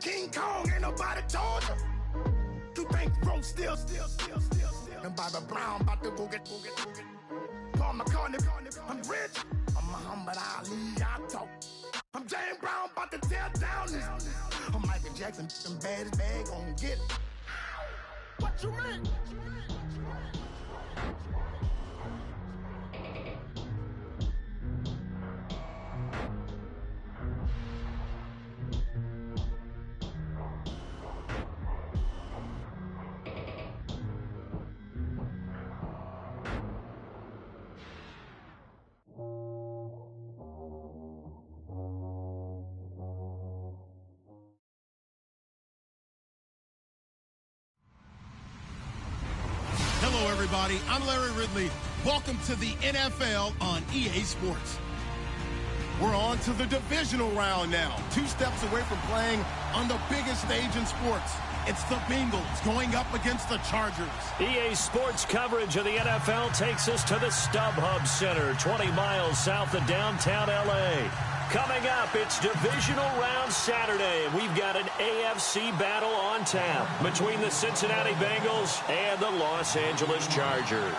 King Kong, ain't nobody told you. You think Rome still. And Bobby Brown about to go get. Paul McCartney, I'm rich. I'm Muhammad Ali, I talk. I'm James Brown, about to tear down this. I'm Michael Jackson, them bad gon' get it. What you mean? Hello, everybody. I'm Larry Ridley. Welcome to the NFL on EA Sports. We're on to the divisional round now. 2 steps away from playing on the biggest stage in sports. It's the Bengals going up against the Chargers. EA Sports coverage of the NFL takes us to the StubHub Center, 20 miles south of downtown L.A. Coming up, it's divisional round Saturday, and we've got an AFC battle on tap between the Cincinnati Bengals and the Los Angeles Chargers.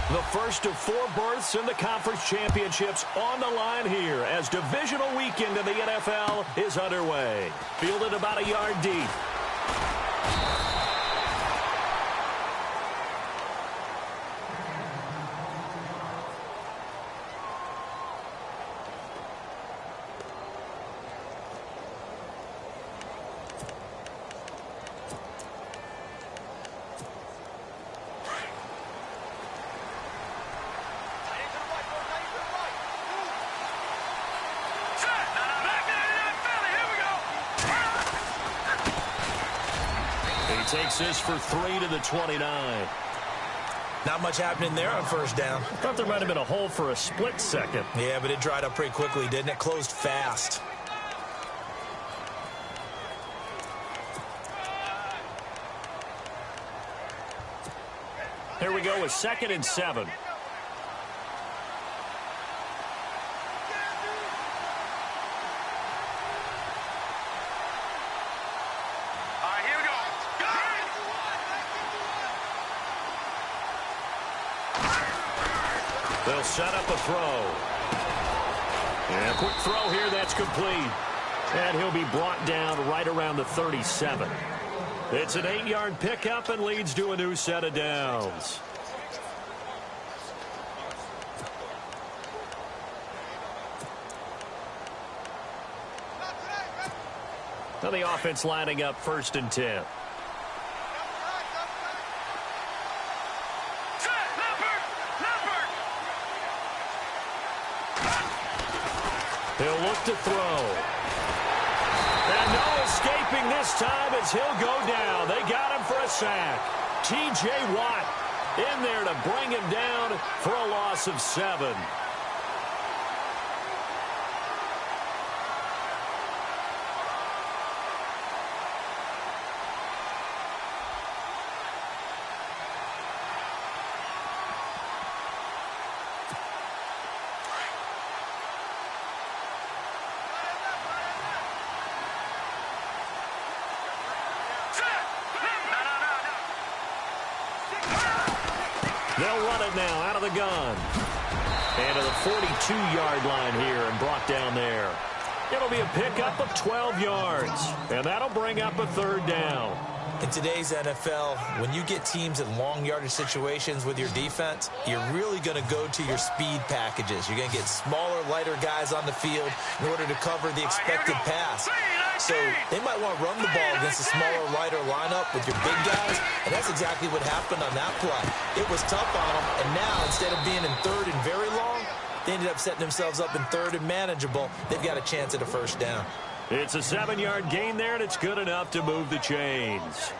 The first of 4 berths in the conference championships on the line here as divisional weekend in the NFL is underway. Fielded about a yard deep. Takes this for 3 to the 29. Not much happening there on first down. Thought there might have been a hole for a split second. Yeah, but it dried up pretty quickly, didn't it? Closed fast. Here we go with 2nd and 7. They'll set up a throw. And a quick throw here, that's complete. And he'll be brought down right around the 37. It's an 8-yard pickup and leads to a new set of downs. Now the offense lining up 1st and 10. He'll look to throw. And no escaping this time as he'll go down. They got him for a sack. T.J. Watt in there to bring him down for a loss of 7. They'll run it now out of the gun. And to the 42-yard line here and brought down there. It'll be a pickup of 12 yards. And that'll bring up a 3rd down. In today's NFL, when you get teams in long yardage situations with your defense, you're really going to go to your speed packages. You're going to get smaller, lighter guys on the field in order to cover the expected pass. So they might want to run the ball against a smaller, lighter lineup with your big guys, and that's exactly what happened on that play. It was tough on them, and now instead of being in 3rd and very long, they ended up setting themselves up in 3rd and manageable. They've got a chance at a 1st down. It's a 7-yard gain there, and it's good enough to move the chains.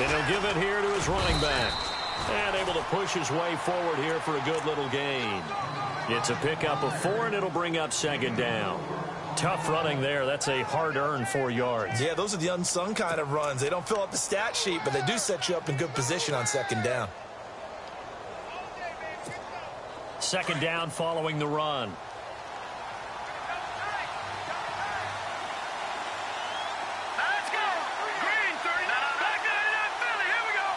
And He'll give it here to his running back. And able to push his way forward here for a good little gain. It's a pickup of 4, and it'll bring up second down. Tough running there. That's a hard-earned 4 yards. Yeah, those are the unsung kind of runs. They don't fill up the stat sheet, but they do set you up in good position on second down. Second down following the run. Let's go. Green 39. Back to 89 Philly. Here we go.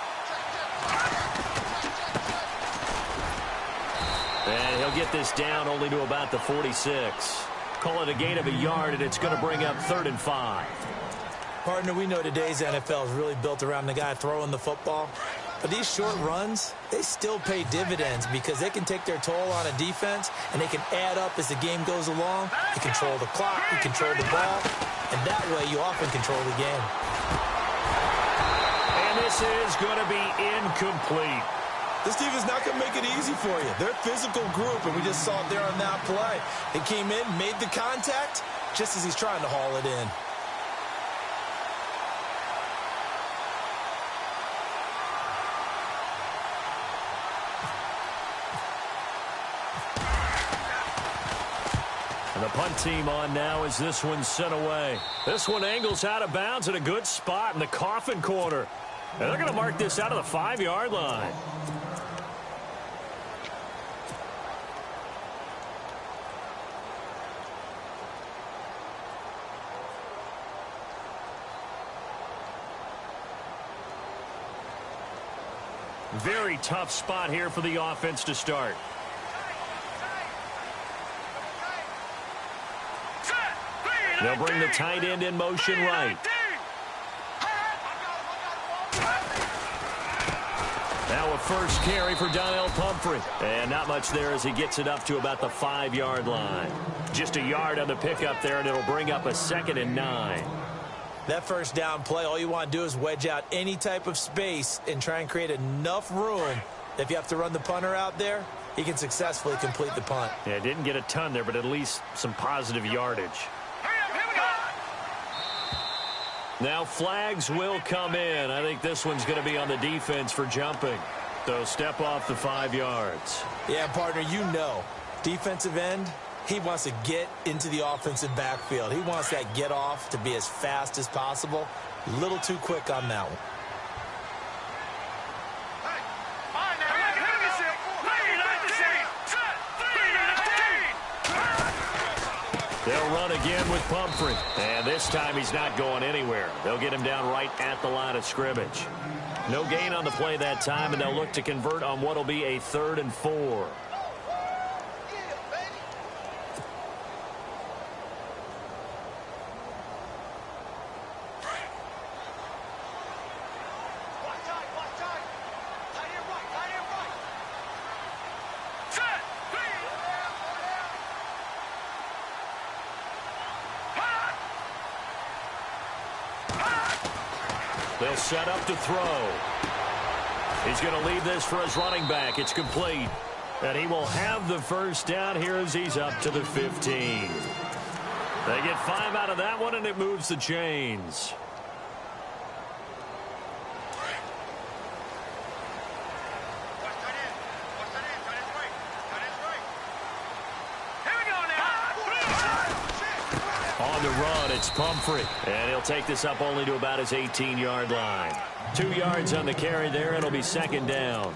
And he'll get this down only to about the 46. Call it a gain of a yard, and it's going to bring up 3rd and 5. Partner, we know today's NFL is really built around the guy throwing the football. But these short runs, they still pay dividends because they can take their toll on a defense, and they can add up as the game goes along. You control the clock, you control the ball, and that way you often control the game. And this is going to be incomplete. This defense is not going to make it easy for you. They're a physical group, and we just saw it there on that play. He came in, made the contact, just as he's trying to haul it in. And the punt team on now as this one's sent away. This one angles out of bounds at a good spot in the coffin corner. And they're going to mark this out of the 5-yard line. Very tough spot here for the offense to start. They'll bring the tight end in motion right. Now a first carry for Donnell Pumphrey. And not much there as he gets it up to about the 5-yard line. Just a yard on the pickup there, and it'll bring up a 2nd and 9. That first down play, all you want to do is wedge out any type of space and try and create enough room. If you have to run the punter out there, he can successfully complete the punt. Yeah, didn't get a ton there, but at least some positive yardage. Now flags will come in. I think this one's going to be on the defense for jumping. So step off the 5 yards. Yeah, partner, you know, defensive end, he wants to get into the offensive backfield. He wants that get off to be as fast as possible. A little too quick on that one. They'll run again with Pumphrey. And this time he's not going anywhere. They'll get him down right at the line of scrimmage. No gain on the play that time, and they'll look to convert on what will be a 3rd and 4. They'll set up to throw. He's going to leave this for his running back. It's complete. And he will have the first down here as he's up to the 15. They get 5 out of that one, and it moves the chains. On the run, it's Pumphrey. And he'll take this up only to about his 18-yard line. 2 yards on the carry there. It'll be 2nd down.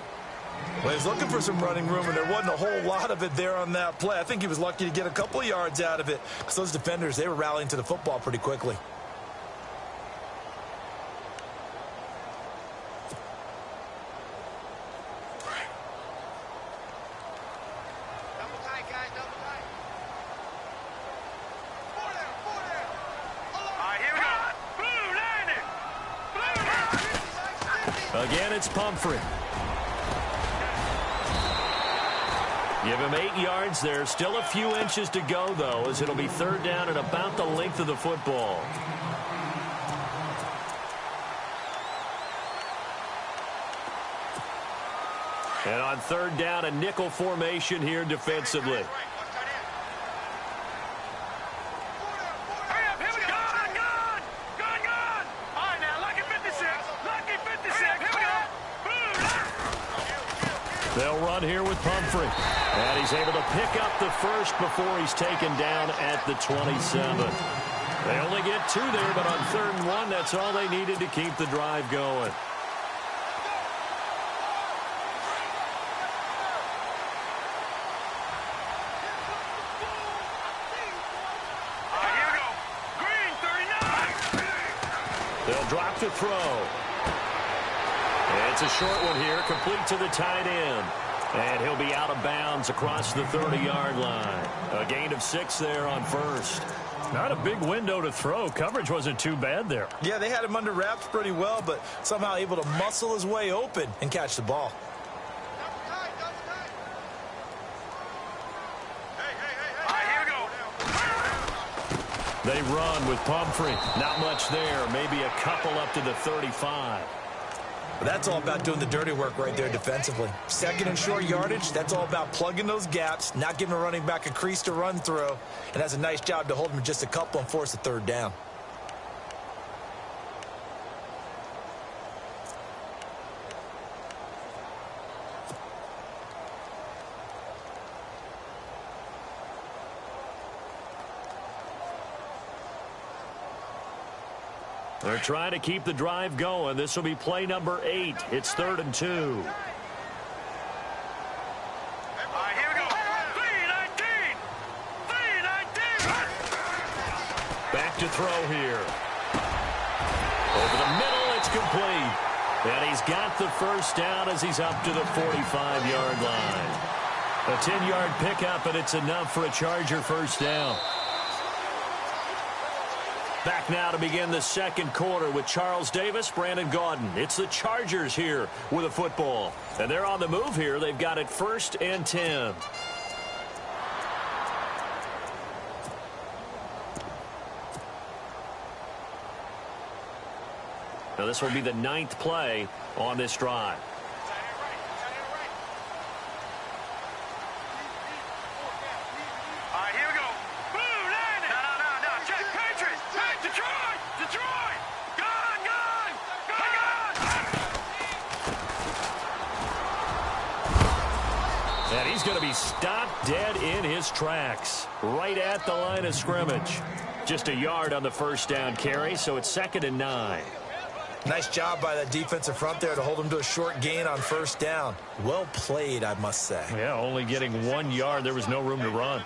Well, he's looking for some running room, and there wasn't a whole lot of it there on that play. I think he was lucky to get a couple of yards out of it because those defenders, they were rallying to the football pretty quickly. Again, it's Pumphrey. Give him 8 yards there. Still a few inches to go, though, as it'll be 3rd down and about the length of the football. And on 3rd down, a nickel formation here defensively. They'll run here with Pumphrey. And he's able to pick up the first before he's taken down at the 27. They only get 2 there, but on 3rd and 1, that's all they needed to keep the drive going. They'll drop to throw. It's a short one here, complete to the tight end. And he'll be out of bounds across the 30-yard line. A gain of 6 there on first. Not a big window to throw. Coverage wasn't too bad there. Yeah, they had him under wraps pretty well, but somehow able to muscle his way open and catch the ball. They run with Pumphrey. Not much there. Maybe a couple up to the 35. But that's all about doing the dirty work right there defensively. 2nd and short yardage, that's all about plugging those gaps, not giving a running back a crease to run through, and that's a nice job to hold him just a couple and force a 3rd down. They're trying to keep the drive going. This will be play number 8. It's 3rd and 2. All right, here we go. 3-19. Back to throw here. Over the middle, it's complete. And he's got the first down as he's up to the 45-yard line. A 10-yard pickup, and it's enough for a Charger first down. Back now to begin the 2nd quarter with Charles Davis, Brandon Gaudin. It's the Chargers here with a football. And they're on the move here. They've got it 1st and 10. Now this will be the 9th play on this drive. And he's going to be stopped dead in his tracks right at the line of scrimmage. Just a yard on the first down carry, so it's 2nd and 9. Nice job by that defensive front there to hold him to a short gain on first down. Well played, I must say. Yeah, only getting 1 yard. There was no room to run.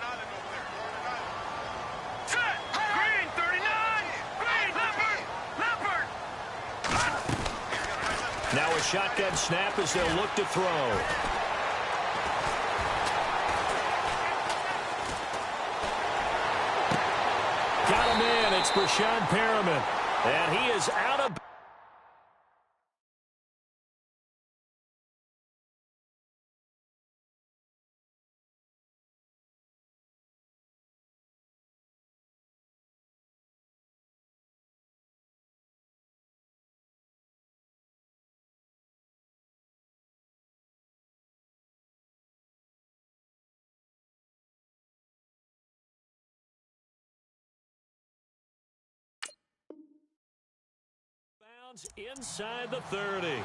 Now a shotgun snap as they'll look to throw. Got him in. It's Brashad Perriman. And he is out of... inside the 30.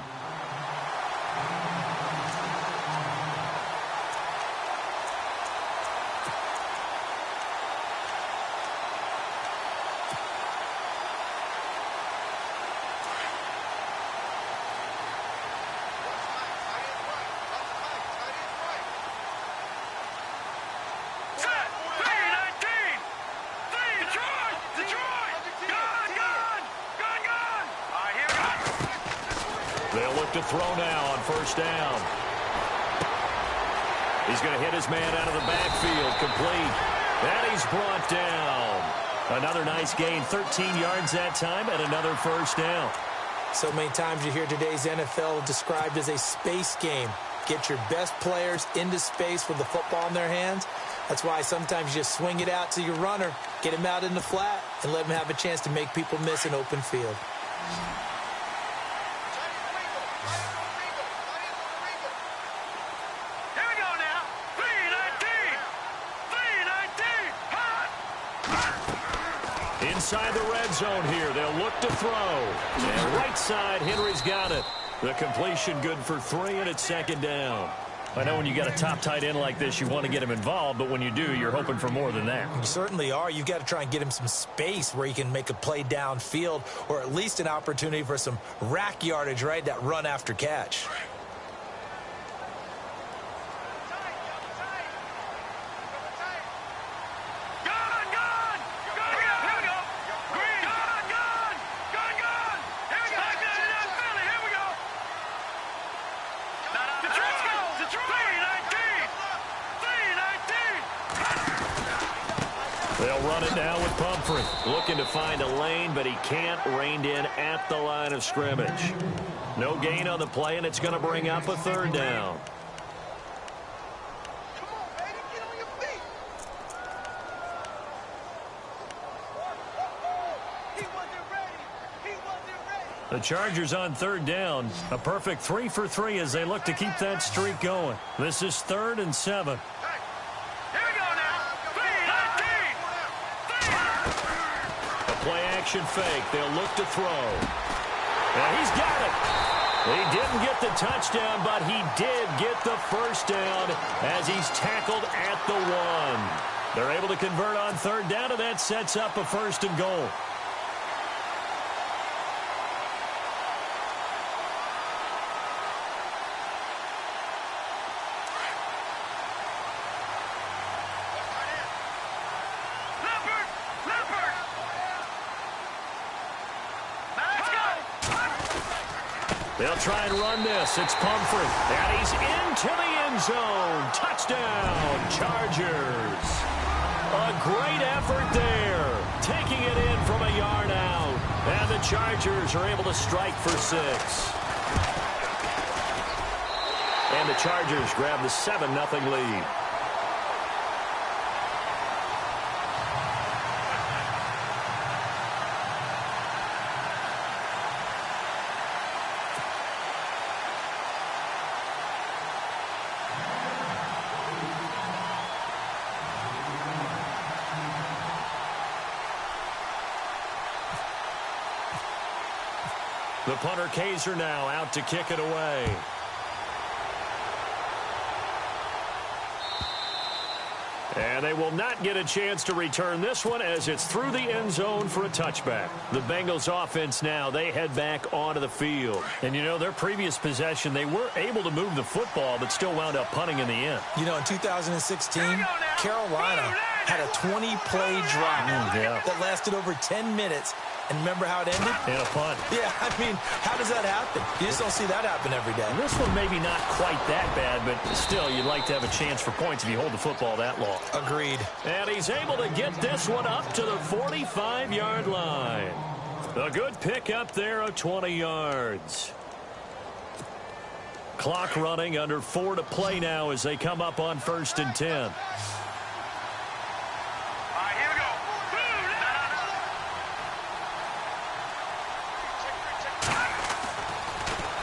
They'll look to throw now on first down. He's going to hit his man out of the backfield, complete. And he's brought down. Another nice gain, 13 yards that time, and another first down. So many times you hear today's NFL described as a space game. Get your best players into space with the football in their hands. That's why sometimes you just swing it out to your runner, get him out in the flat, and let him have a chance to make people miss an open field. Inside the red zone here. They'll look to throw. And right side, Henry's got it. The completion good for 3, and it's 2nd down. I know when you got a top tight end like this, you want to get him involved, but when you do, you're hoping for more than that. You certainly are. You've got to try and get him some space where he can make a play downfield, or at least an opportunity for some rack yardage, right? That run after catch. They'll run it now with Pumphrey. Looking to find a lane, but he can't. Reined in at the line of scrimmage. No gain on the play, and it's going to bring up a third down. Come on, baby, get on your feet. He wasn't ready. He wasn't ready. The Chargers on third down. A perfect 3 for 3 as they look to keep that streak going. This is 3rd and 7. Play-action fake. They'll look to throw. And he's got it. He didn't get the touchdown, but he did get the first down as he's tackled at the 1. They're able to convert on third down, and that sets up a 1st and goal. They'll try and run this. It's Pumphrey. And he's into the end zone. Touchdown, Chargers. A great effort there. Taking it in from a yard out. And the Chargers are able to strike for 6. And the Chargers grab the 7-0 lead. The punter Kaiser now out to kick it away. And they will not get a chance to return this one as it's through the end zone for a touchback. The Bengals offense now, they head back onto the field. And, you know, their previous possession, they were able to move the football but still wound up punting in the end. You know, in 2016, Carolina had a 20-play drive that lasted over 10 minutes. And remember how it ended? And a punt. Yeah, I mean, how does that happen? You just don't see that happen every day. This one maybe not quite that bad, but still, you'd like to have a chance for points if you hold the football that long. Agreed. And he's able to get this one up to the 45-yard line. A good pick up there of 20 yards. Clock running, under 4 to play now as they come up on 1st and 10.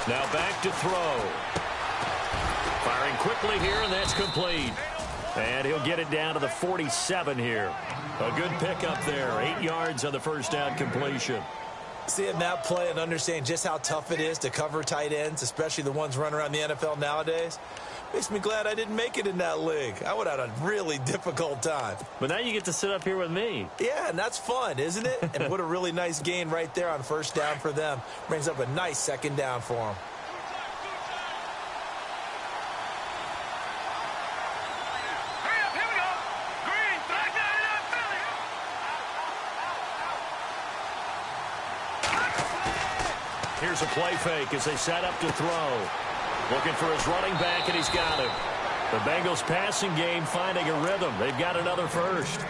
Now back to throw. Firing quickly here, and that's complete. And he'll get it down to the 47 here. A good pickup there. 8 yards on the first down completion. Seeing that play and understanding just how tough it is to cover tight ends, especially the ones running around the NFL nowadays, makes me glad I didn't make it in that league. I would have had a really difficult time. But now you get to sit up here with me. Yeah, and that's fun, isn't it? And what a really nice gain right there on first down for them. Brings up a nice second down for them. Here's a play fake as they set up to throw. Looking for his running back, and he's got him. The Bengals passing game finding a rhythm. They've got another first.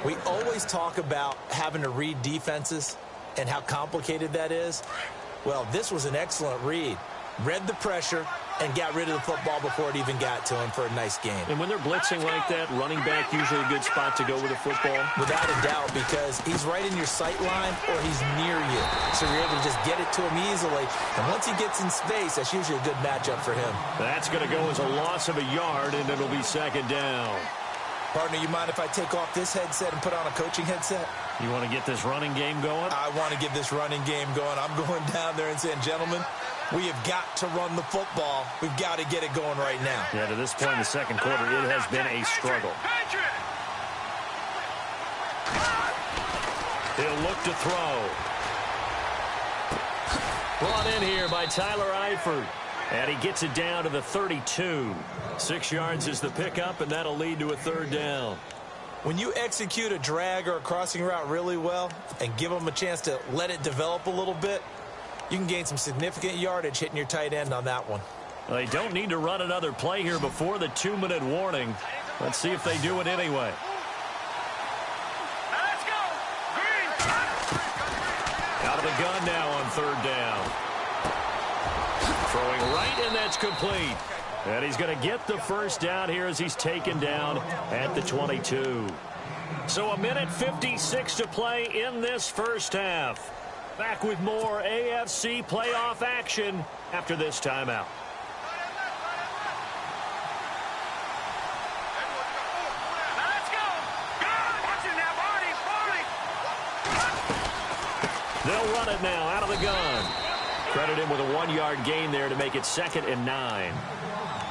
We always talk about having to read defenses and how complicated that is. Well, this was an excellent read. Read the pressure and got rid of the football before it even got to him for a nice game. And when they're blitzing like that, running back usually a good spot to go with the football? Without a doubt, because he's right in your sight line or he's near you. So you're able to just get it to him easily. And once he gets in space, that's usually a good matchup for him. That's going to go as a loss of a yard, and it'll be second down. Partner, you mind if I take off this headset and put on a coaching headset? You want to get this running game going? I want to get this running game going. I'm going down there and saying, gentlemen, we have got to run the football. We've got to get it going right now. Yeah, to this point in the second quarter, it has been a struggle. He'll look to throw. Brought in here by Tyler Eifert. And he gets it down to the 32. 6 yards is the pickup, and that'll lead to a third down. When you execute a drag or a crossing route really well and give them a chance to let it develop a little bit, you can gain some significant yardage hitting your tight end on that one. Well, they don't need to run another play here before the 2-minute warning. Let's see if they do it anyway. Let's go. Green. Out of the gun now on third down. Throwing right, and that's complete. And he's going to get the first down here as he's taken down at the 22. So a minute 56 to play in this first half. Back with more AFC playoff action after this timeout. Let's go. Watch it now, Barney. They'll run it now out of the gun. Credit him with a 1-yard gain there to make it 2nd and 9.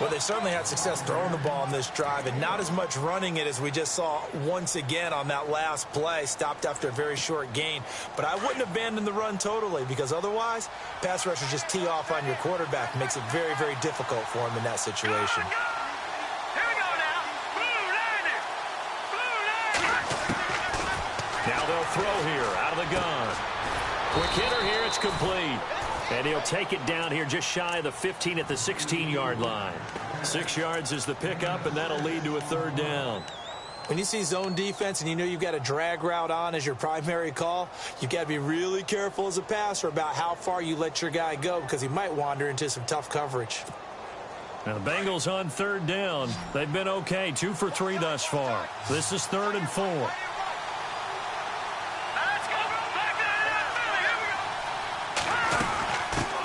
Well, they certainly had success throwing the ball on this drive, and not as much running it as we just saw once again on that last play, stopped after a very short gain. But I wouldn't abandon the run totally, because otherwise, pass rushers just tee off on your quarterback. Makes it very, very difficult for him in that situation. Here we go now. Blue line. Now they'll throw here out of the gun. Quick hitter here, it's complete. And he'll take it down here just shy of the 15 at the 16-yard line. 6 yards is the pickup, and that'll lead to a third down. When you see zone defense and you know you've got a drag route on as your primary call, you've got to be really careful as a passer about how far you let your guy go, because he might wander into some tough coverage. Now the Bengals on third down. They've been okay, 2 for 3 thus far. This is 3rd and 4.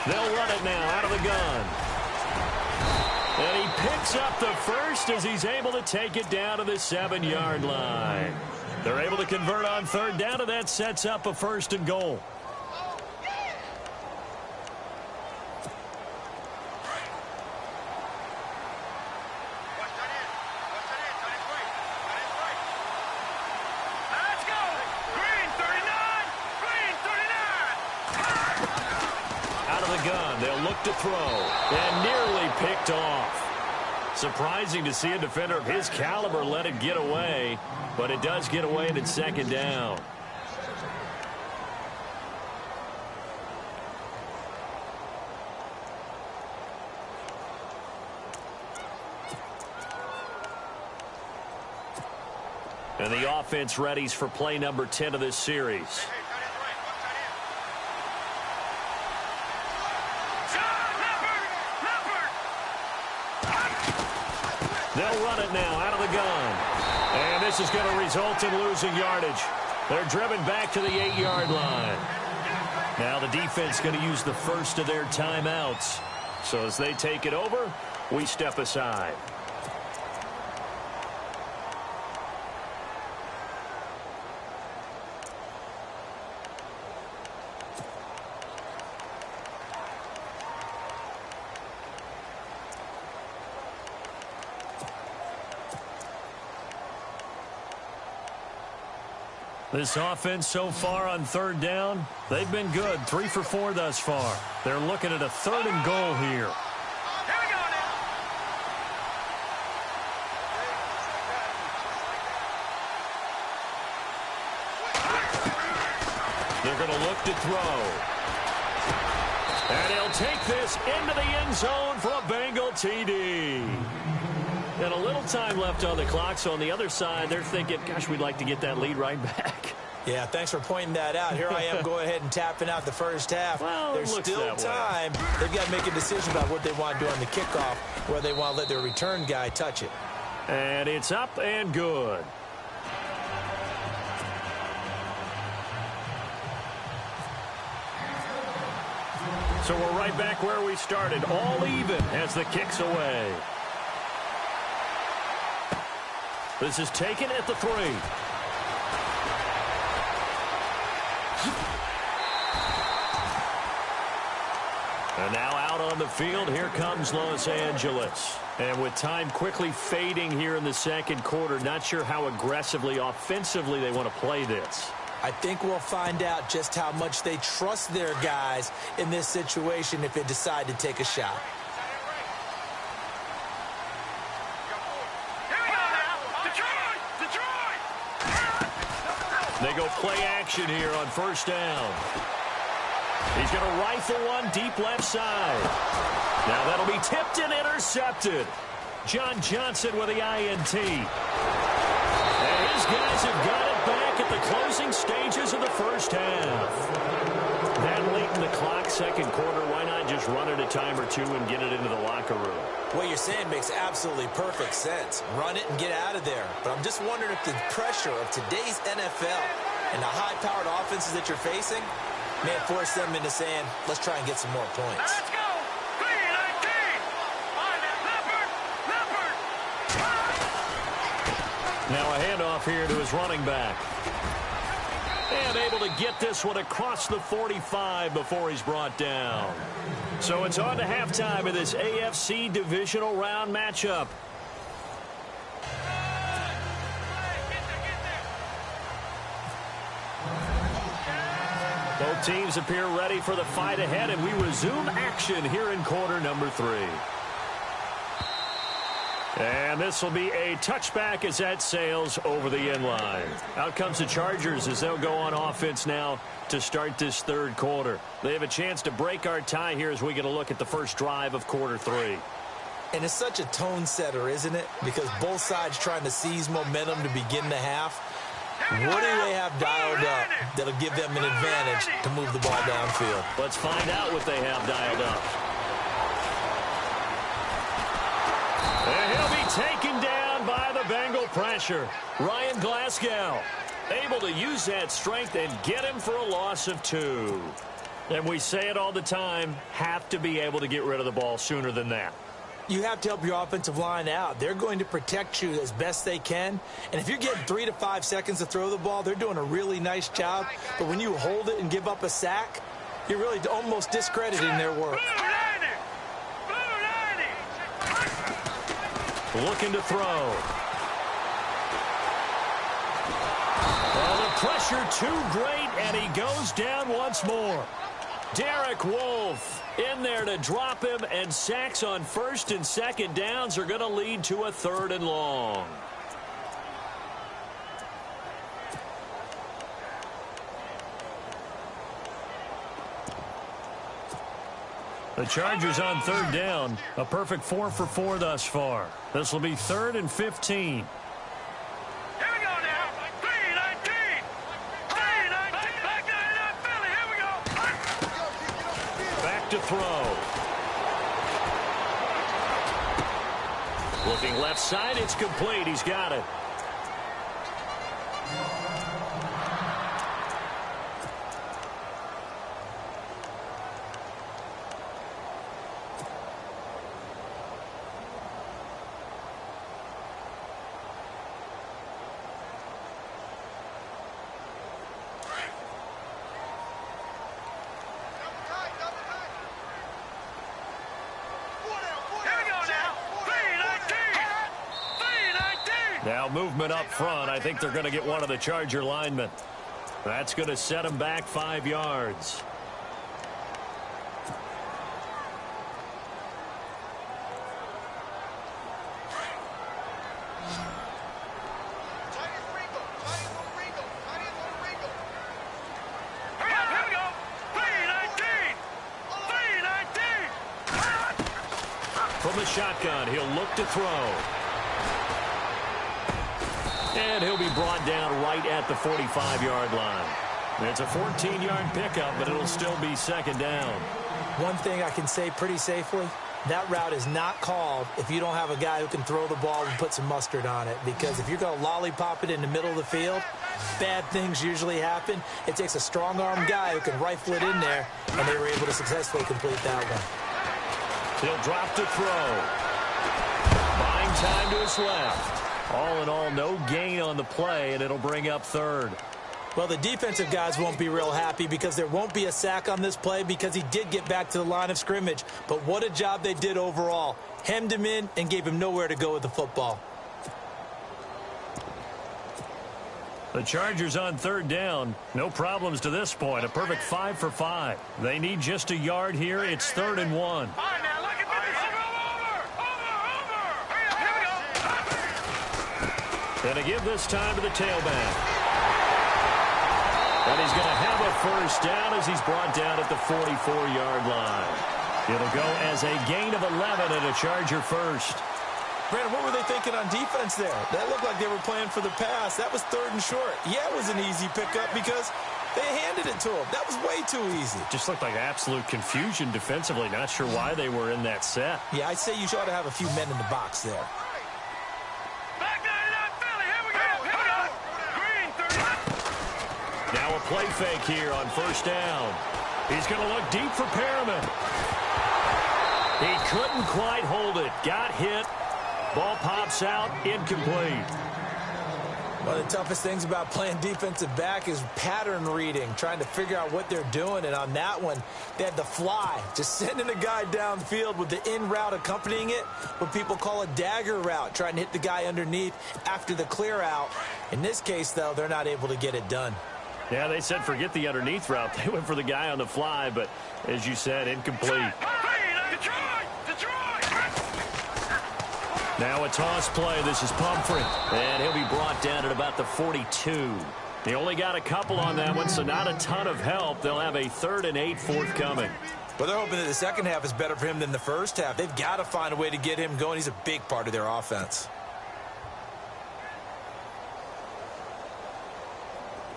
They'll run it now out of the gun. And he picks up the first as he's able to take it down to the 7-yard line. They're able to convert on third down, and that sets up a 1st and goal. To throw, and nearly picked off. Surprising to see a defender of his caliber let it get away, but it does get away, and it's 2nd down. And the offense readies for play number 10 of this series. They'll run it now out of the gun. And this is going to result in losing yardage. They're driven back to the 8-yard line. Now the defense going to use the first of their timeouts. So as they take it over, we step aside. This offense so far on third down, they've been good. 3 for 4 thus far. They're looking at a 3rd and goal here. They're going to look to throw. And he'll take this into the end zone for a Bengal TD. And a little time left on the clock, so on the other side, they're thinking, gosh, we'd like to get that lead right back. Yeah, thanks for pointing that out. Here I am going ahead and tapping out the first half. Well, there's still time. They've got to make a decision about what they want to do on the kickoff, where they want to let their return guy touch it. And it's up and good. So we're right back where we started, all even as the kick's away. This is taken at the 3. And now out on the field, here comes Los Angeles. And with time quickly fading here in the second quarter, not sure how aggressively, offensively they want to play this. I think we'll find out just how much they trust their guys in this situation if they decide to take a shot. They go play action here on first down. He's going to rifle one deep left side. Now that'll be tipped and intercepted. John Johnson with the INT. And his guys have got it back at the closing stages of the first half. That late in the clock, second quarter, why not just run it a time or two and get it into the locker room? What you're saying makes absolutely perfect sense. Run it and get out of there. But I'm just wondering if the pressure of today's NFL and the high-powered offenses that you're facing may force them into saying, let's try and get some more points. Let's go! 3-19! Leopard! Now a handoff here to his running back. And able to get this one across the 45 before he's brought down. So it's on to halftime of this AFC divisional round matchup. Both teams appear ready for the fight ahead, and we resume action here in quarter number 3. And this will be a touchback as that sails over the end line. Out comes the Chargers as they'll go on offense now to start this third quarter. They have a chance to break our tie here as we get a look at the first drive of quarter 3. And it's such a tone setter, isn't it? Because both sides trying to seize momentum to begin the half. What do they have dialed up that'll give them an advantage to move the ball downfield? Let's find out what they have dialed up. And he'll be taken down by the Bengal pressure. Ryan Glasgow able to use that strength and get him for a loss of 2. And we say it all the time, have to be able to get rid of the ball sooner than that. You have to help your offensive line out. They're going to protect you as best they can. And if you're getting 3 to 5 seconds to throw the ball, they're doing a really nice job. But when you hold it and give up a sack, you're really almost discrediting their work. Looking to throw. Well, the pressure too great, and he goes down once more. Derek Wolfe in there to drop him, and sacks on first and second downs are going to lead to a 3rd and long. The Chargers on 3rd down, a perfect 4 for 4 thus far. This will be 3rd and 15. Here we go now. 3-19. 3-19. Back down in Philly. Here we go. Back to throw. Looking left side, it's complete. He's got it. Now movement up front. I think they're going to get one of the Charger linemen. That's going to set him back 5 yards. From the shotgun, he'll look to throw. And he'll be brought down right at the 45-yard line. It's a 14-yard pickup, but it'll still be second down. One thing I can say pretty safely, that route is not called if you don't have a guy who can throw the ball and put some mustard on it. Because if you're going to lollipop it in the middle of the field, bad things usually happen. It takes a strong-armed guy who can rifle it in there, and they were able to successfully complete that one. He'll drop to throw. Buying time to his left. All in all, no gain on the play, and it'll bring up third. Well, the defensive guys won't be real happy because there won't be a sack on this play because he did get back to the line of scrimmage. But what a job they did overall. Hemmed him in and gave him nowhere to go with the football. The Chargers on third down. No problems to this point. A perfect 5 for 5. They need just a yard here. It's 3rd and 1. All right, now look at this. Over. Going to give this time to the tailback. And he's going to have a first down as he's brought down at the 44-yard line. It'll go as a gain of 11 and a Charger first. Brandon, what were they thinking on defense there? That looked like they were playing for the pass. That was 3rd and short. Yeah, it was an easy pickup because they handed it to him. That was way too easy. Just looked like absolute confusion defensively. Not sure why they were in that set. Yeah, I'd say you ought to have a few men in the box there. Back 99 Philly. Here we go. Here we go. Green 30. Now a play fake here on first down. He's going to look deep for Perriman. He couldn't quite hold it. Got hit. Ball pops out, incomplete. One of the toughest things about playing defensive back is pattern reading, trying to figure out what they're doing. And on that one, they had the fly, just sending a guy downfield with the in route accompanying it, what people call a dagger route, trying to hit the guy underneath after the clear out. In this case, though, they're not able to get it done. Yeah, they said forget the underneath route. They went for the guy on the fly, but as you said, incomplete. Now a toss play. This is Pumphrey. And he'll be brought down at about the 42. They only got a couple on that one, so not a ton of help. They'll have a 3rd and 8 forthcoming. But they're hoping that the second half is better for him than the first half. They've got to find a way to get him going. He's a big part of their offense.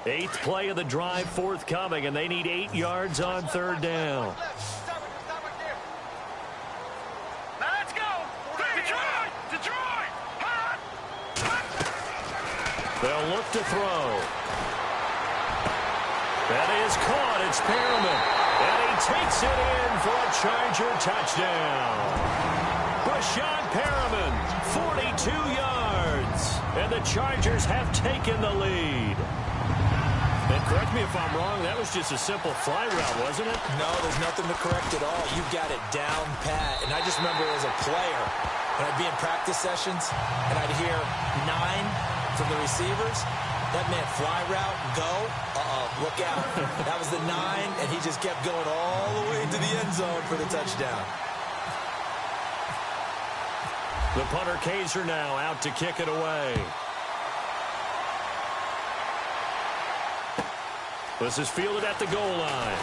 8th play of the drive forthcoming, and they need 8 yards on 3rd down. They'll look to throw. That is caught. It's Perriman. And he takes it in for a Charger touchdown. Brashad Perriman, 42 yards. And the Chargers have taken the lead. And correct me if I'm wrong, that was just a simple fly route, wasn't it? No, there's nothing to correct at all. You've got it down pat. And I just remember as a player, when I'd be in practice sessions, and I'd hear 9 from the receivers, that meant fly route, go, look out. That was the 9, and he just kept going all the way to the end zone for the touchdown. The punter Kaiser now out to kick it away. This is fielded at the goal line.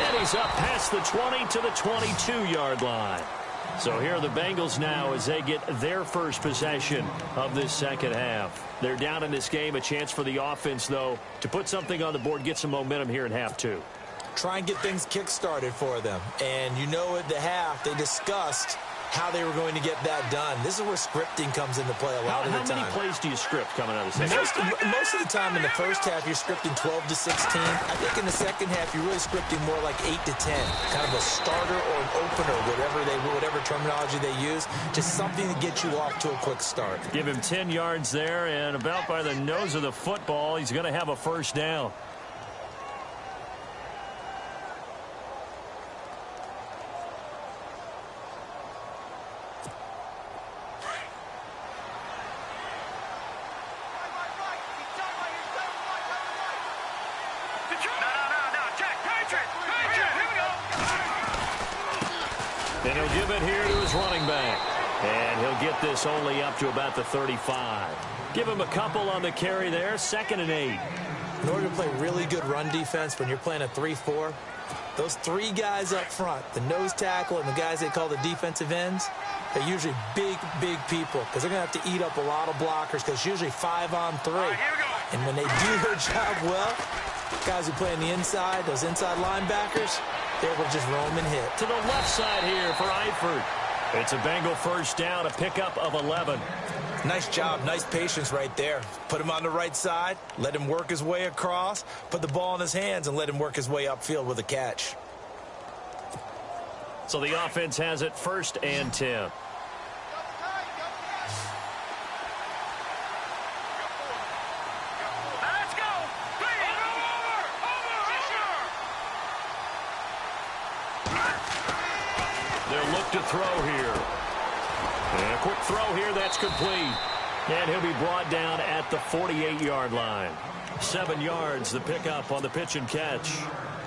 And he's up past the 20 to the 22-yard line. So here are the Bengals now as they get their first possession of this second half. They're down in this game. A chance for the offense, though, to put something on the board, get some momentum here in half 2. Try and get things kick-started for them. And you know at the half, they discussed how they were going to get that done. This is where scripting comes into play a lot of the time. How many plays do you script coming out of the second? Most of the time in the first half, you're scripting 12 to 16. I think in the second half, you're really scripting more like 8 to 10. Kind of a starter or an opener, whatever terminology they use. Just something to get you off to a quick start. Give him 10 yards there, and about by the nose of the football, he's going to have a first down. And he'll give it here to his running back. And he'll get this only up to about the 35. Give him a couple on the carry there. 2nd and 8. In order to play really good run defense when you're playing a 3-4, those 3 guys up front, the nose tackle and the guys they call the defensive ends, they're usually big people because they're going to have to eat up a lot of blockers because it's usually 5 on 3. And when they do their job well, guys who play on the inside, those inside linebackers, they're able to just roam and hit. To the left side here for Eifert. It's a Bengal first down, a pickup of 11. Nice job, nice patience right there. Put him on the right side, let him work his way across, put the ball in his hands, and let him work his way upfield with a catch. So the offense has it 1st and 10. Let's look to throw here. And a quick throw here, that's complete. And he'll be brought down at the 48-yard line. 7 yards, the pickup on the pitch and catch.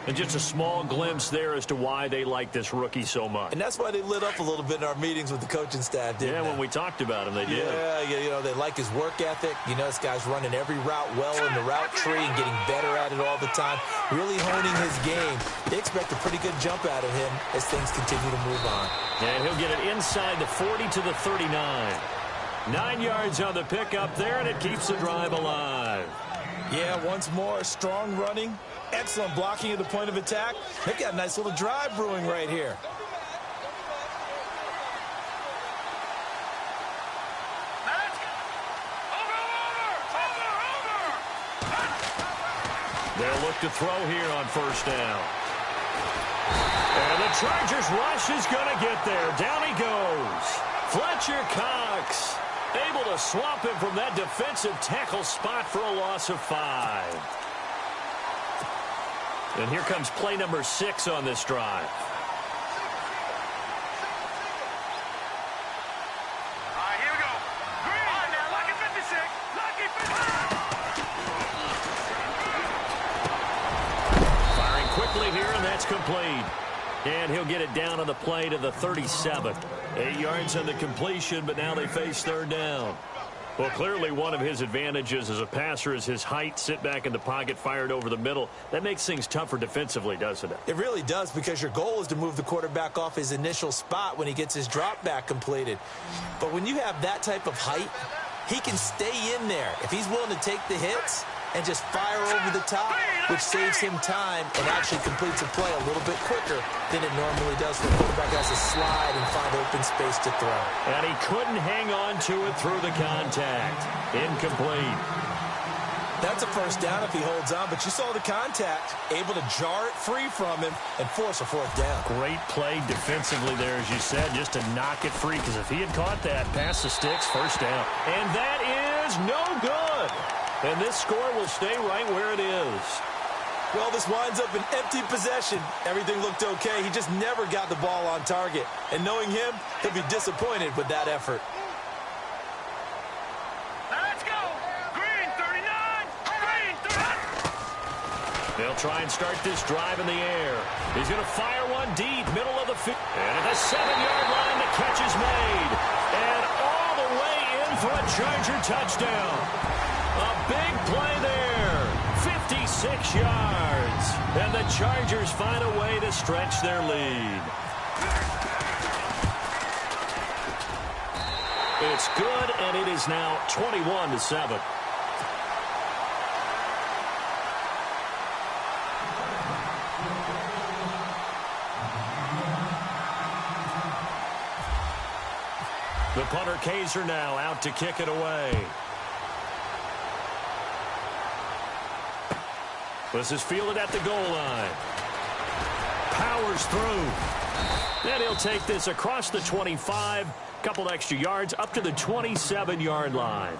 And just a small glimpse there as to why they like this rookie so much. And that's why they lit up a little bit in our meetings with the coaching staff, didn't they? Yeah, when we talked about him, they did. Yeah, you know, they like his work ethic. You know, this guy's running every route well in the route tree and getting better at it all the time, really honing his game. They expect a pretty good jump out of him as things continue to move on. And he'll get it inside the 40 to the 39. 9 yards on the pickup there, and it keeps the drive alive. Yeah, once more, strong running. Excellent blocking at the point of attack. They've got a nice little drive brewing right here. They'll look to throw here on first down. And the Chargers rush is going to get there. Down he goes. Fletcher Cox able to swamp him from that defensive tackle spot for a loss of 5. And here comes play number 6 on this drive. All right, here we go. Green. All right, now, lucky 56. Lucky 56. Firing quickly here, and that's complete. And he'll get it down on the play to the 37. 8 yards on the completion, but now they face third down. Well, clearly one of his advantages as a passer is his height. Sit back in the pocket, fired over the middle. That makes things tougher defensively, doesn't it? It really does, because your goal is to move the quarterback off his initial spot when he gets his drop back completed. But when you have that type of height, he can stay in there if he's willing to take the hits and just fire over the top, which saves him time and actually completes a play a little bit quicker than it normally does when the quarterback has to slide and find open space to throw. And he couldn't hang on to it through the contact. Incomplete. That's a first down if he holds on, but you saw the contact, able to jar it free from him and force a fourth down. Great play defensively there, as you said, just to knock it free, because if he had caught that, past the sticks, first down. And that is no good. And this score will stay right where it is. Well, this winds up an empty possession. Everything looked okay. He just never got the ball on target. And knowing him, he'll be disappointed with that effort. Let's go. Green 39. Green 39. They'll try and start this drive in the air. He's going to fire one deep, middle of the field. And at the 7-yard line, the catch is made. And all the way in for a Charger touchdown. A big play there. 56 yards. And the Chargers find a way to stretch their lead. It's good, and it is now 21-7. The punter Kaiser now out to kick it away. This is fielded at the goal line. Powers through. And he'll take this across the 25. Couple extra yards up to the 27-yard line.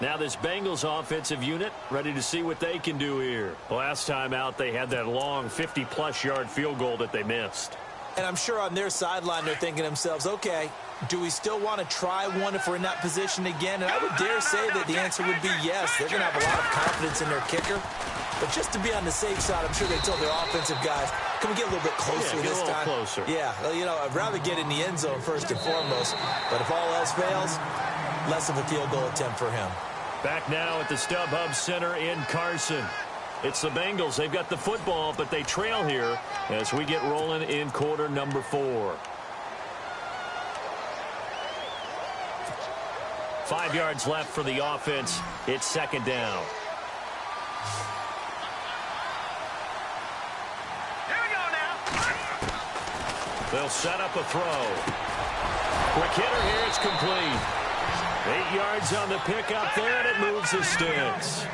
Now this Bengals offensive unit ready to see what they can do here. Last time out, they had that long 50-plus yard field goal that they missed. And I'm sure on their sideline they're thinking to themselves, okay, do we still want to try one if we're in that position again? And I would dare say that the answer would be yes. They're going to have a lot of confidence in their kicker. But just to be on the safe side, I'm sure they told their offensive guys, can we get a little bit closer this time? Closer. Yeah, well, you know, I'd rather get in the end zone first and foremost. But if all else fails, less of a field goal attempt for him. Back now at the StubHub Center in Carson. It's the Bengals. They've got the football, but they trail here as we get rolling in quarter number 4. 5 yards left for the offense. It's second down. They'll set up a throw. Quick hitter here. It's complete. 8 yards on the pickup there, and it moves the sticks.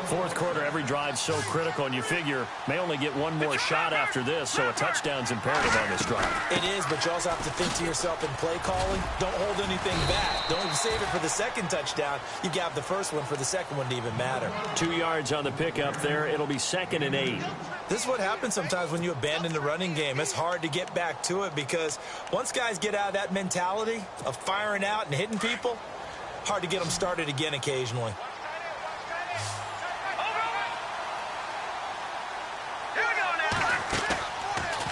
Fourth quarter, every drive so critical, and you figure may only get one more shot after this, so a touchdown's imperative on this drive. It is, but you also have to think to yourself in play calling, don't hold anything back. Don't save it for the second touchdown. You got the first one for the second one to even matter. 2 yards on the pickup there. It'll be 2nd and 8. This is what happens sometimes when you abandon the running game. It's hard to get back to it because once guys get out of that mentality of firing out and hitting people, hard to get them started again occasionally.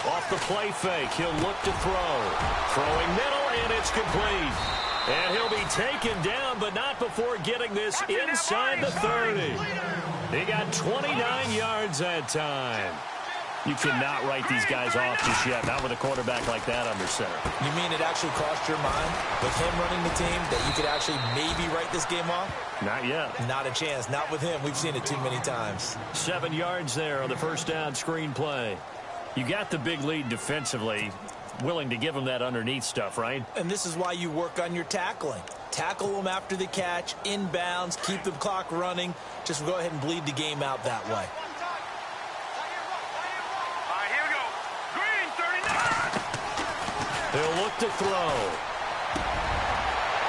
Off the play fake, he'll look to throw. Throwing middle, and it's complete. And he'll be taken down, but not before getting this inside the 30. He got 29 yards that time. You cannot write these guys off just yet, not with a quarterback like that under center. You mean it actually crossed your mind with him running the team that you could actually maybe write this game off? Not yet. Not a chance. Not with him. We've seen it too many times. 7 yards there on the first down screen play. You got the big lead defensively, willing to give them that underneath stuff, right? And this is why you work on your tackling. Tackle them after the catch, inbounds, keep the clock running. Just go ahead and bleed the game out that way. All right, here we go. Green, 39. He'll look to throw.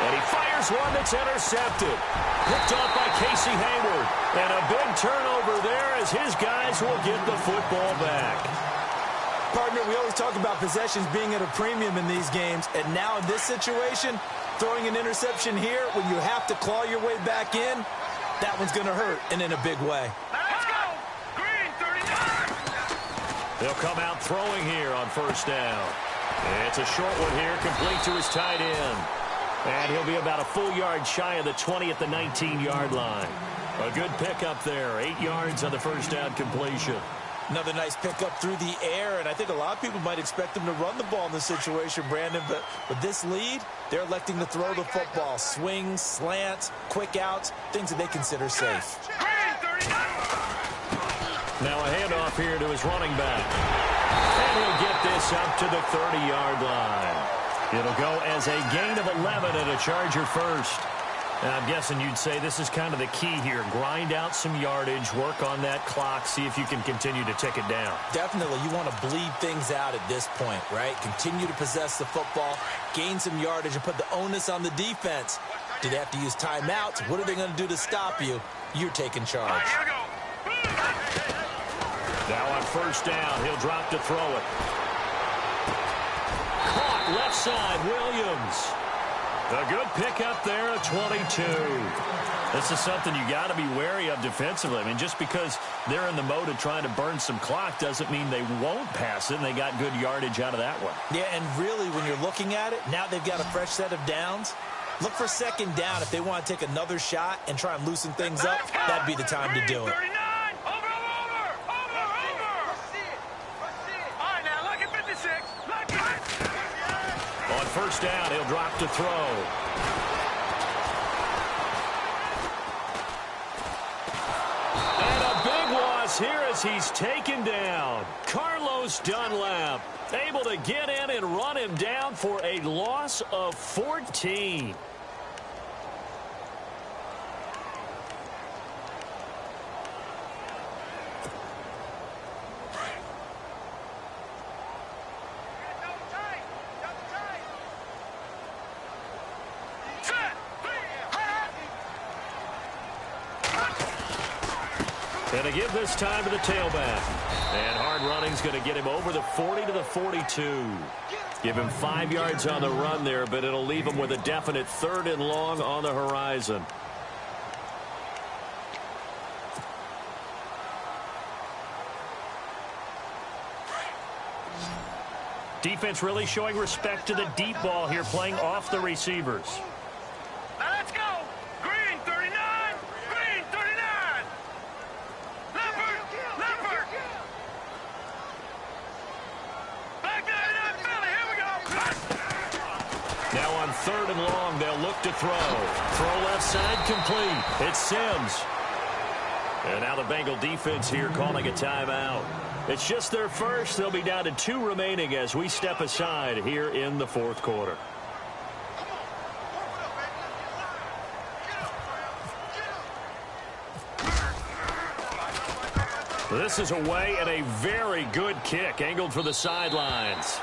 And he fires one that's intercepted. Picked off by Casey Hayward. And a big turnover there as his guys will get the football back. Partner, we always talk about possessions being at a premium in these games, and now in this situation, throwing an interception here when you have to claw your way back in, that one's going to hurt, and in a big way. Let's go. Green, 39. They'll come out throwing here on first down. It's a short one here, complete to his tight end. And he'll be about a full yard shy of the 20 at the 19-yard line. A good pickup there, 8 yards on the first down completion. Another nice pickup through the air, and I think a lot of people might expect them to run the ball in this situation, Brandon, but with this lead, they're electing to throw the football. Swings, slants, quick outs, things that they consider safe. Green, 39. Now a handoff here to his running back. And he'll get this up to the 30-yard line. It'll go as a gain of 11 and a Charger first. And I'm guessing you'd say this is kind of the key here. Grind out some yardage, work on that clock, see if you can continue to tick it down. Definitely, you want to bleed things out at this point, right? Continue to possess the football, gain some yardage, and put the onus on the defense. Do they have to use timeouts? What are they going to do to stop you? You're taking charge. All right, here we go. Now on first down, he'll drop to throw it. Caught left side, Williams. A good pickup there at 22. This is something you got to be wary of defensively. I mean, just because they're in the mode of trying to burn some clock doesn't mean they won't pass it, and they got good yardage out of that one. Yeah, and really, when you're looking at it, now they've got a fresh set of downs. Look for second down if they want to take another shot and try and loosen things up. That'd be the time to do it. 39. Over. All right, now look at 56. Look at it. On first down, he'll drop to throw. And a big loss here as he's taken down. Carlos Dunlap able to get in and run him down for a loss of 14. And to give this time to the tailback. And hard running's going to get him over the 40 to the 42. Give him 5 yards on the run there, but it'll leave him with a definite 3rd and long on the horizon. Defense really showing respect to the deep ball here, playing off the receivers. Now let's go. Green, 39. Green, 39. Leopard. Back 99, Philly. Here we go. Now on 3rd and long, they'll look to throw. Throw left side complete. It's Sims. And now the Bengal defense here calling a timeout. It's just their first. They'll be down to 2 remaining as we step aside here in the 4th quarter. This is away and a very good kick angled for the sidelines.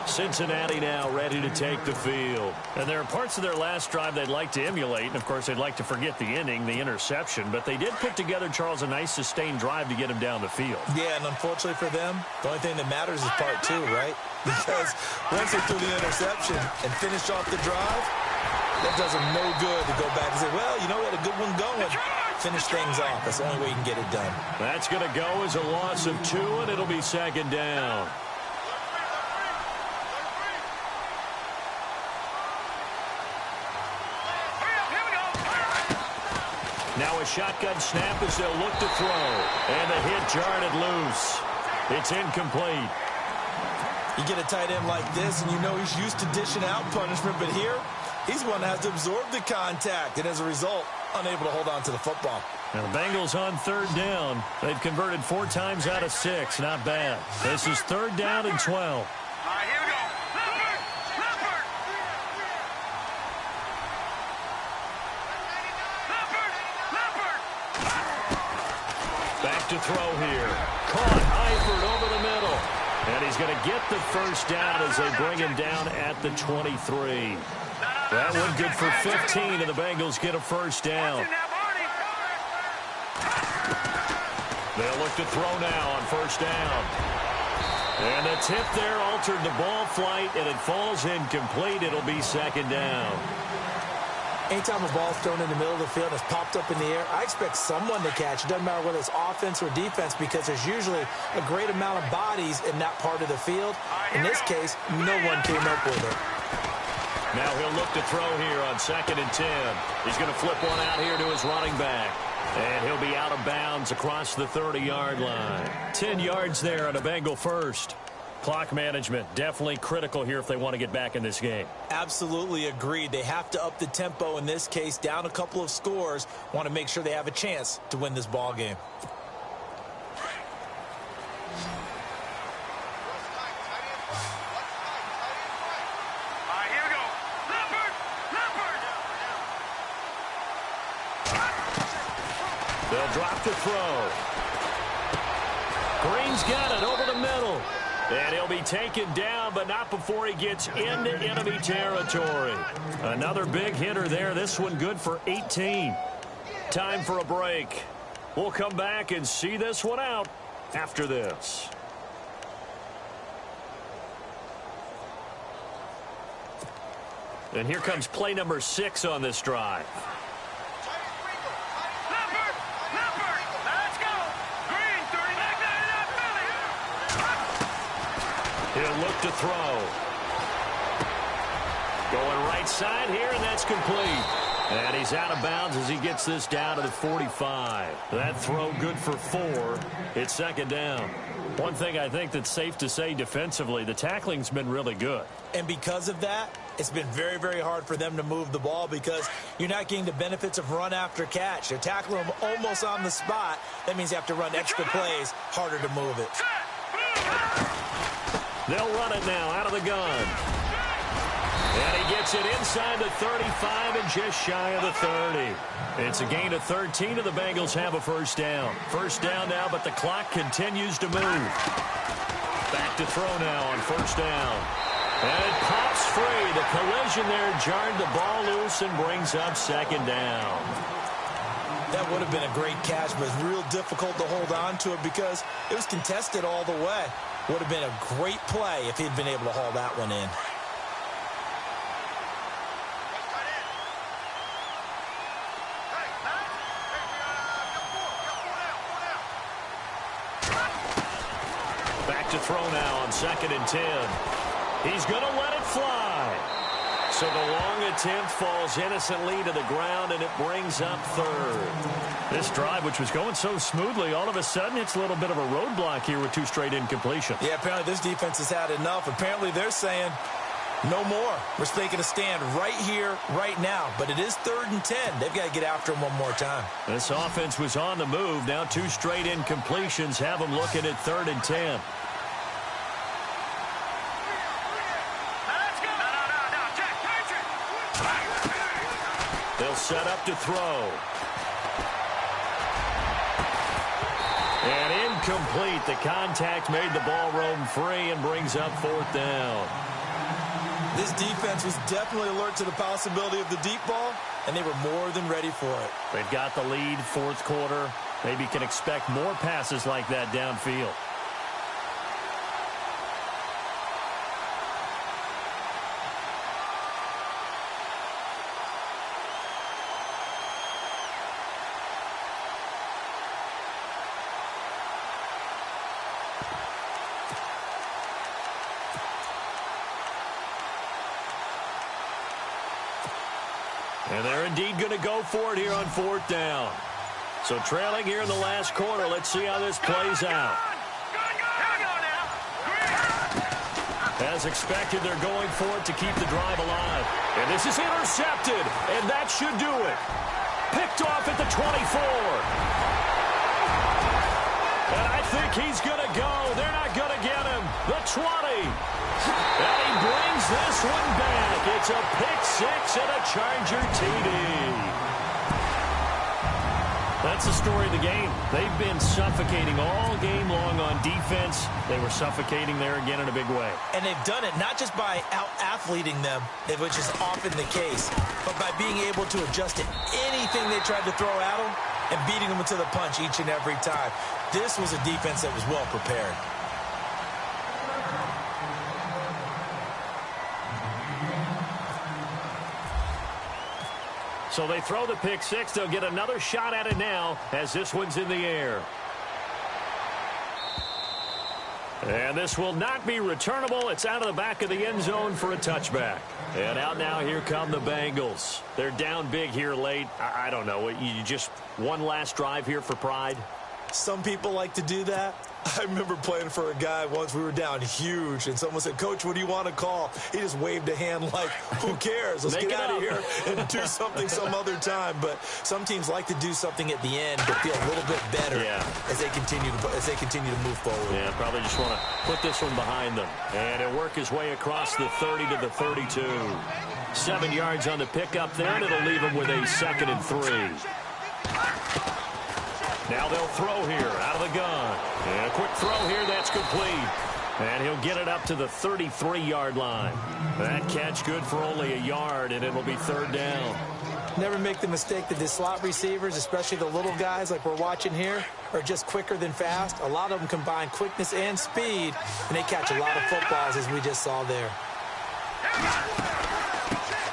Cincinnati now ready to take the field. And there are parts of their last drive they'd like to emulate. And, of course, they'd like to forget the inning, the interception. But they did put together, Charles, a nice sustained drive to get him down the field. Yeah, and unfortunately for them, the only thing that matters is part two, right? Because once they threw the interception and finished off the drive, that does them no good to go back and say, well, you know, we had a good one going. Finish things off. That's the only way you can get it done. That's going to go as a loss of 2, and it'll be second down. Now a shotgun snap as they'll look to throw. And the hit jarred it loose. It's incomplete. You get a tight end like this, and you know he's used to dishing out punishment, but here, he's one that has to absorb the contact, and as a result, unable to hold on to the football. Now the Bengals on third down. They've converted 4 times out of 6. Not bad. This is third down and 12. All right, here we go. Leopard! Back to throw here. Caught Eifert over the middle. And he's going to get the first down as they bring him down at the 23. That one good for 15, and the Bengals get a first down. They'll look to throw now on first down. And the tip there altered the ball flight, and it falls incomplete. It'll be second down. Anytime a ball's thrown in the middle of the field and it's popped up in the air, I expect someone to catch. It doesn't matter whether it's offense or defense because there's usually a great amount of bodies in that part of the field. In this case, no one came up with it. Now he'll look to throw here on 2nd and 10. He's going to flip one out here to his running back. And he'll be out of bounds across the 30-yard line. 10 yards there on a Bengal first. Clock management definitely critical here if they want to get back in this game. Absolutely agreed. They have to up the tempo in this case, down a couple of scores. Want to make sure they have a chance to win this ball game. They'll drop to throw. Green's got it over the middle. And he'll be taken down, but not before he gets into enemy territory. Another big hitter there. This one good for 18. Time for a break. We'll come back and see this one out after this. And here comes play number 6 on this drive. He'll look to throw. Going right side here, and that's complete. And he's out of bounds as he gets this down to the 45. That throw good for 4. It's second down. One thing I think that's safe to say defensively, the tackling's been really good. And because of that, it's been very, very hard for them to move the ball because you're not getting the benefits of run after catch. They're tackling them almost on the spot. That means you have to run extra plays, harder to move it. They'll run it now out of the gun. And he gets it inside the 35 and just shy of the 30. It's a gain of 13, and the Bengals have a first down. First down now, but the clock continues to move. Back to throw now on first down. And it pops free. The collision there jarred the ball loose and brings up second down. That would have been a great catch, but it's real difficult to hold on to it because it was contested all the way. Would have been a great play if he'd been able to haul that one in. Back to throw now on 2nd and 10. He's going to let it fly. So the long attempt falls innocently to the ground, and it brings up third. This drive, which was going so smoothly, all of a sudden it's a little bit of a roadblock here with 2 straight incompletions. Yeah, apparently this defense has had enough. Apparently they're saying no more. We're making a stand right here, right now. But it is 3rd and 10. They've got to get after him one more time. This offense was on the move. Now 2 straight incompletions have them looking at 3rd and 10. They'll set up to throw. And incomplete. The contact made the ball roam free and brings up 4th down. This defense was definitely alert to the possibility of the deep ball, and they were more than ready for it. They've got the lead, 4th quarter. Maybe can expect more passes like that downfield. And they're indeed going to go for it here on 4th down. So trailing here in the last quarter. Let's see how this plays out. As expected, they're going for it to keep the drive alive. And this is intercepted, and that should do it. Picked off at the 24. And I think he's going to go. They're not going to get him. The 20. And he brings this one back. It's a pick six and a Charger TD. That's the story of the game. They've been suffocating all game long on defense. They were suffocating there again in a big way. And they've done it not just by out-athleting them, which is often the case, but by being able to adjust to anything they tried to throw at them and beating them to the punch each and every time. This was a defense that was well prepared. So they throw the pick six. They'll get another shot at it now as this one's in the air. And this will not be returnable. It's out of the back of the end zone for a touchback. And out now, here come the Bengals. They're down big here late. I don't know. You just one last drive here for pride? Some people like to do that. I remember playing for a guy once. We were down huge, and someone said, "Coach, what do you want to call?" He just waved a hand like, who cares? Let's get out of here and do something some other time. But some teams like to do something at the end to feel a little bit better as they continue to move forward. Yeah, probably just want to put this one behind them. And he'll work his way across the 30 to the 32. 7 yards on the pickup there, and it'll leave him with a 2nd and 3. Now they'll throw here out of the gun. And a quick throw here, that's complete. And he'll get it up to the 33-yard line. That catch good for only a yard, and it'll be 3rd down. Never make the mistake that the slot receivers, especially the little guys like we're watching here, are just quicker than fast. A lot of them combine quickness and speed, and they catch a lot of footballs, as we just saw there.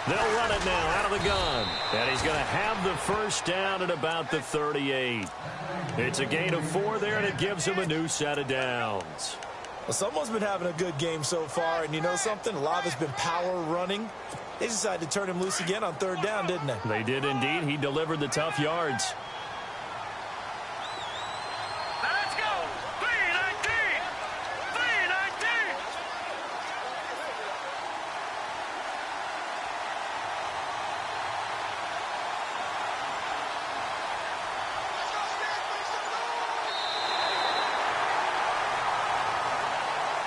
They'll run it now out of the gun. And he's going to have the 1st down at about the 38. It's a gain of 4 there, and it gives him a new set of downs. Well, someone's been having a good game so far, and you know something? A lot of it's been power running. They decided to turn him loose again on 3rd down, didn't they? They did indeed. He delivered the tough yards. Let's go! 319! 319!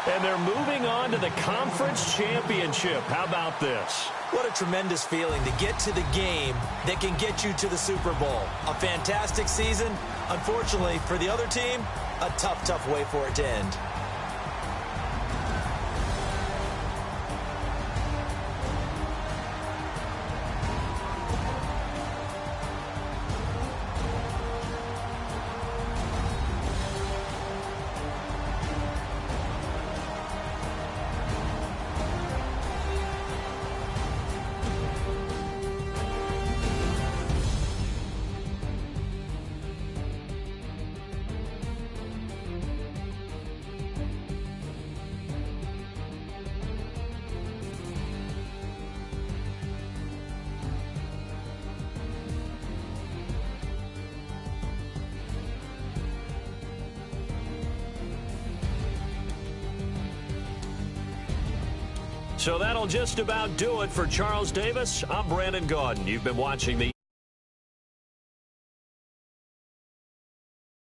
And they're moving on to the conference championship. How about this? What a tremendous feeling to get to the game that can get you to the Super Bowl. A fantastic season. Unfortunately, for the other team, a tough, tough way for it to end. So that'll just about do it for Charles Davis. I'm Brandon Gaudin. You've been watching the